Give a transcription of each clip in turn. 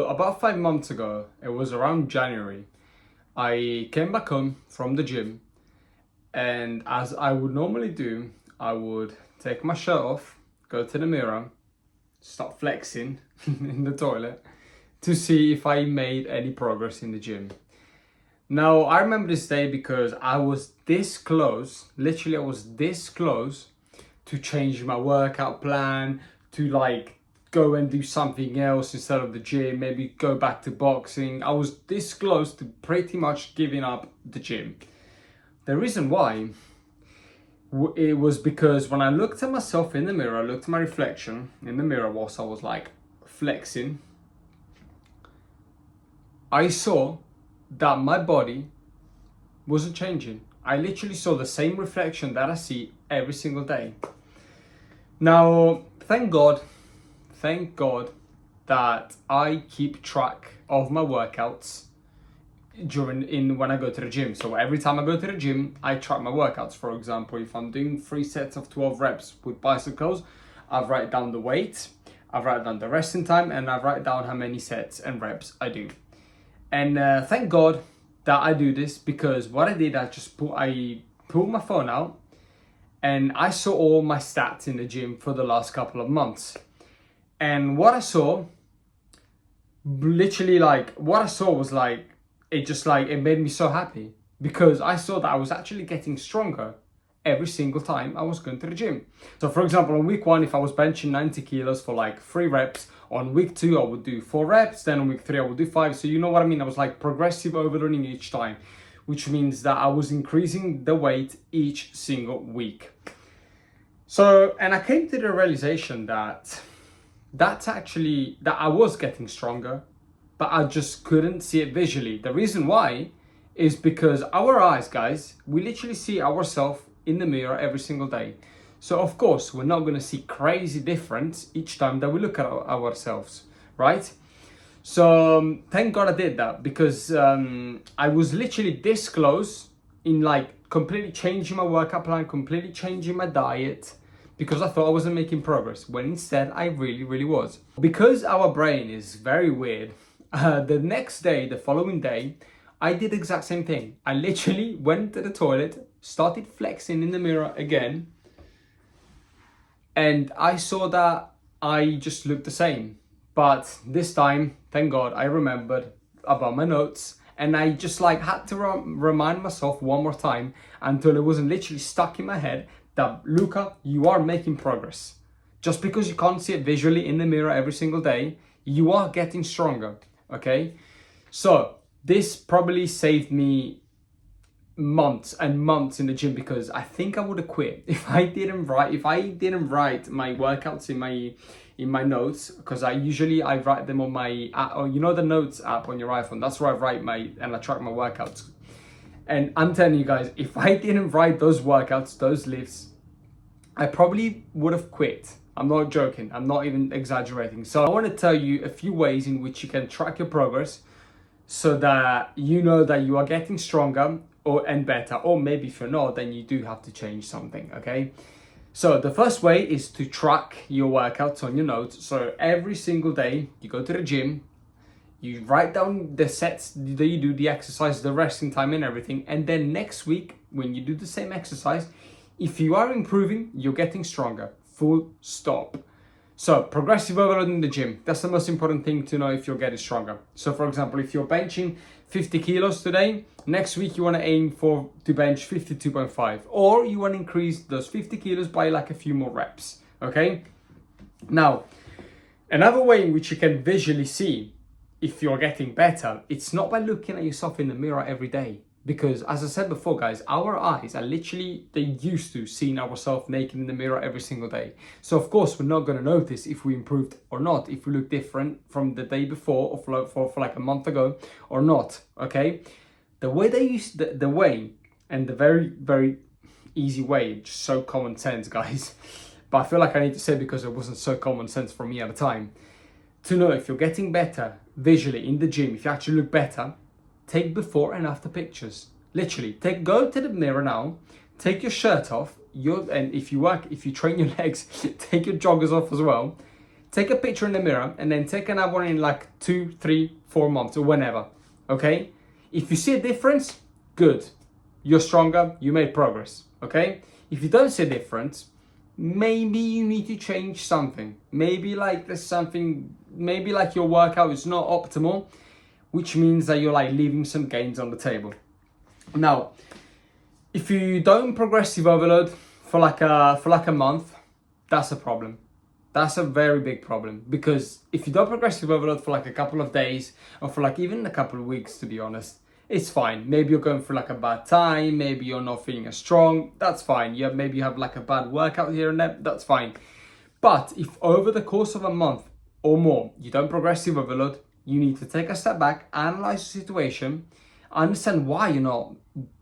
About 5 months ago, it was around January, I came back home from the gym, and as I would normally do, I would take my shirt off, go to the mirror, start flexing in the toilet to see if I made any progress in the gym. Now, I remember this day because I was this close, literally, I was this close to change my workout plan, to go and do something else instead of the gym, maybe go back to boxing. I was this close to pretty much giving up the gym. The reason why, it was because when I looked at myself in the mirror, I looked at my reflection in the mirror whilst I was flexing, I saw that my body wasn't changing. I literally saw the same reflection that I see every single day. Now, thank God that I keep track of my workouts when I go to the gym. So every time I go to the gym, I track my workouts. For example, if I'm doing 3 sets of 12 reps with bicycles, I write down the weight, I write down the resting time, and I write down how many sets and reps I do. And thank God that I do this, because what I did, I pulled my phone out and I saw all my stats in the gym for the last couple of months. And what I saw, literally, it made me so happy, because I saw that I was actually getting stronger every single time I was going to the gym. So for example, on week 1, if I was benching 90 kilos for 3 reps, on week 2 I would do 4 reps, then on week 3 I would do 5. So you know what I mean? I was progressive overloading each time, which means that I was increasing the weight each single week. So, and I came to the realization that I was getting stronger, but I just couldn't see it visually. The reason why is because our eyes, guys, we literally see ourselves in the mirror every single day. So of course, we're not going to see crazy difference each time that we look at ourselves, right? So thank God I did that, because I was literally this close in completely changing my workout plan, completely changing my diet, because I thought I wasn't making progress, when instead I really, really was. Because our brain is very weird, the next day, the following day, I did the exact same thing. I literally went to the toilet, started flexing in the mirror again, and I saw that I just looked the same. But this time, thank God, I remembered about my notes, and I just had to remind myself one more time until it wasn't literally stuck in my head that, Luca, you are making progress. Just because you can't see it visually in the mirror every single day, you are getting stronger, okay? So this probably saved me months and months in the gym, because I think I would have quit if I didn't write my workouts in my notes, because I write them on my app, or the notes app on your iPhone. That's where I track my workouts. And I'm telling you guys, if I didn't write those workouts, those lifts, I probably would have quit. I'm not joking. I'm not even exaggerating. So I want to tell you a few ways in which you can track your progress, so that you know that you are getting stronger and better. Or maybe if you're not, then you do have to change something, okay? So the first way is to track your workouts on your notes. So every single day you go to the gym, you write down the sets that you do, the exercise, the resting time and everything. And then next week, when you do the same exercise, if you are improving, you're getting stronger, full stop. So progressive overload in the gym, that's the most important thing to know if you're getting stronger. So for example, if you're benching 50 kilos today, next week you want to aim to bench 52.5, or you want to increase those 50 kilos by a few more reps, okay? Now, another way in which you can visually see if you're getting better, it's not by looking at yourself in the mirror every day. Because as I said before, guys, our eyes are they used to seeing ourselves naked in the mirror every single day. So of course, we're not going to notice if we improved or not, if we look different from the day before, or for a month ago or not, okay? The way the way, and the very, very easy way, just so common sense, guys. But I feel like I need to say it because it wasn't so common sense for me at the time. To know if you're getting better visually in the gym, if you actually look better, take before and after pictures. Literally, go to the mirror now, take your shirt off, and if you train your legs, take your joggers off as well. take a picture in the mirror and then take another one in like 2, 3, 4 months or whenever. Okay? If you see a difference, good. You're stronger, you made progress. Okay? If you don't see a difference, maybe you need to change something. Maybe like there's something, maybe like your workout is not optimal, which means that you're like leaving some gains on the table. Now, if you don't progressive overload for like a month, that's a problem. That's a very big problem, because if you don't progressive overload for like a couple of days or for like even a couple of weeks, to be honest, it's fine. Maybe you're going through like a bad time, maybe you're not feeling as strong, that's fine. Maybe you have like a bad workout here and there, that's fine. But if over the course of a month or more, you don't progressive overload, you need to take a step back, analyze the situation, understand why you're not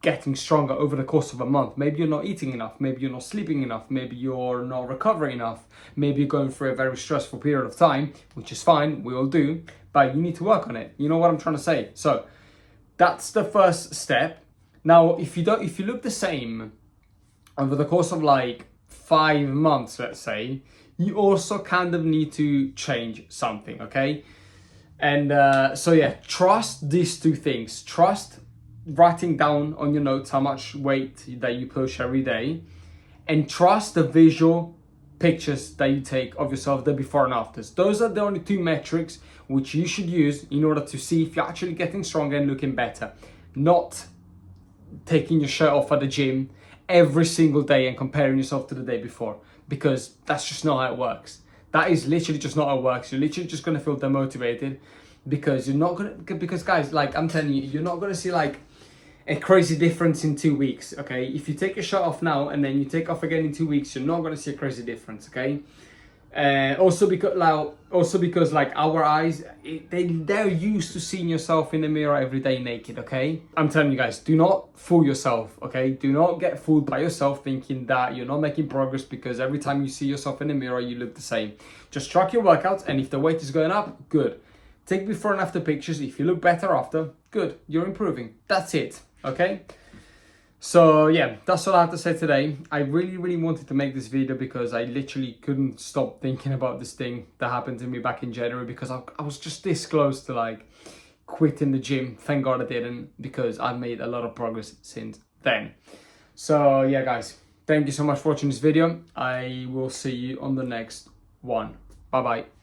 getting stronger over the course of a month. Maybe you're not eating enough, maybe you're not sleeping enough, maybe you're not recovering enough, maybe you're going through a very stressful period of time, which is fine, we all do, but you need to work on it. You know what I'm trying to say? So that's the first step. Now, if you look the same over the course of like 5 months, let's say, you also kind of need to change something, okay? And so yeah, trust these two things. Trust writing down on your notes how much weight that you push every day, and trust the visual pictures that you take of yourself, the before and afters. Those are the only two metrics which you should use in order to see if you're actually getting stronger and looking better. Not taking your shirt off at the gym every single day and comparing yourself to the day before, because that's just not how it works. That is literally just not how it works. You're literally just gonna feel demotivated, because because guys, like I'm telling you, you're not gonna see like a crazy difference in 2 weeks, okay? If you take your shirt off now and then you take off again in 2 weeks, you're not gonna see a crazy difference, okay? Also because like our eyes, they're used to seeing yourself in the mirror every day naked, okay? I'm telling you guys, do not fool yourself, okay? Do not get fooled by yourself thinking that you're not making progress because every time you see yourself in the mirror, you look the same. Just track your workouts, and if the weight is going up, good. Take before and after pictures. If you look better after, good, you're improving. That's it, okay? So yeah, that's all I have to say today. I really wanted to make this video because I literally couldn't stop thinking about this thing that happened to me back in January, because I was just this close to like quitting the gym. Thank God I didn't, because I've made a lot of progress since then. So yeah guys, thank you so much for watching this video. I will see you on the next one. Bye bye.